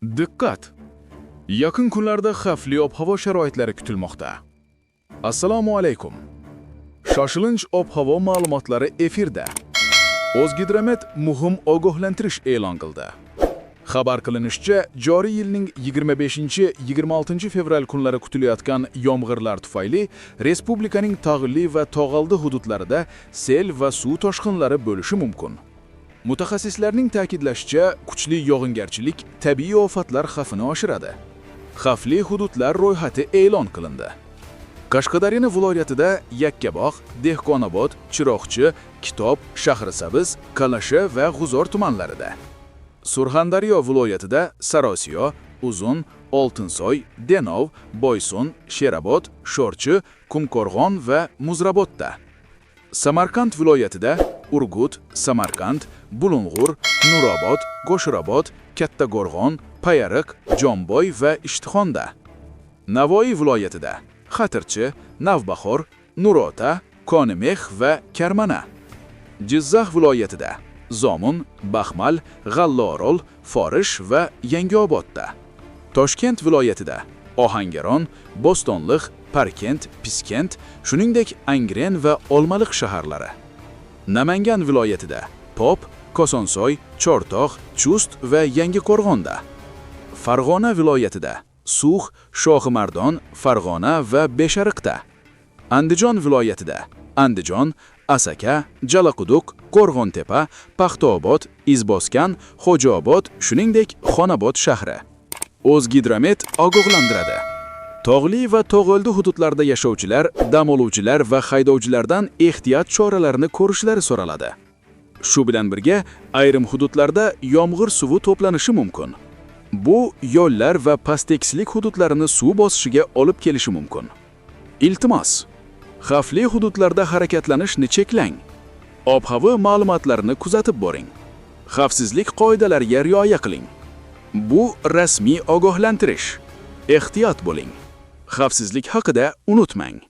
Diqqat! Yaqin kunlarda xavfli ob-havo sharoitlari kutilmoqda. Assalomu alaykum. Shoshilinch ob-havo ma'lumotlari efirda. O'zgidromet muhim ogohlantirish e'lon qildi. Xabar qilinishicha, joriy yilning 25-26 fevral kunlari kutilayotgan yomg'irlar tufayli respublikaning tog'li va tog'oldi hududlarida sel va suv toshqinlari bo'lishi mumkin. Mutaxassislarning ta'kidlashicha, kuchli yog'ingarchilik tabiiy ofatlar xavfini oshiradi. Xavfli hududlar ro'yxati e'lon qilindi. Qashqadaryo viloyatida Yakkabog', Dehqonobod, Chiroqchi, Kitob, Shahrisabz, Qalasha va G'uzor tumanlarida. Surxondaryo viloyatida Sarosiyo, Uzun, Oltinsoy, Denov, Boysun, Sherobod, Sho'rchi, Qumqo'rg'on va Muzrabotda. Samarqand viloyatida Urgut, Samarqand, Bulung'ur, Nurobod, Qo'shirobod, Kattaqo'rg'on, Payariq, Jomboy va Ishtixonda. Navoiy viloyatida Xatirchi, Navbahor, Nurota, Qonimeh va Karmana. Jizzax viloyatida Zomun, Baxmal, G'allaorol, Forish va Yangiobodda. Toshkent viloyatida Ohangaron, Bo'stonliq, Parkent, Piskent, shuningdek Angren va Olmaliq shaharlari. Namangan viloyatida Pop, Kosonsoy, Chortoq, Chust va Yangiqo'rg'onda. Farg'ona viloyatida Sug'h, Shohimardon, Farg'ona va Beshariqda. Andijon viloyatida Andijon, Asaka, Jalaquduq, Qo'rg'ontepa, Paxtaobod, Izboskan, Xo'jaobod, shuningdek Xonobod shahri. O'zgidromet ogohlantiradi. Tog'li va tog'oldi hududlarda yashovchilar, dam oluvchilar va haydovchilardan ehtiyot choralarini ko'rishlari so'raladi. Shu bilan birga, ayrim hududlarda yomg'ir suvi to'planishi mumkin. Bu yo'llar va pasttekislik hududlarini suv bosishiga olib kelishi mumkin. Iltimos, xavfli hududlarda harakatlanishni cheklang. Ob-havo ma'lumotlarini kuzatib boring. Xavfsizlik qoidalariga rioya qiling. Bu rasmiy ogohlantirish. Ehtiyot bo'ling. Xavfsizlik haqida unutmang.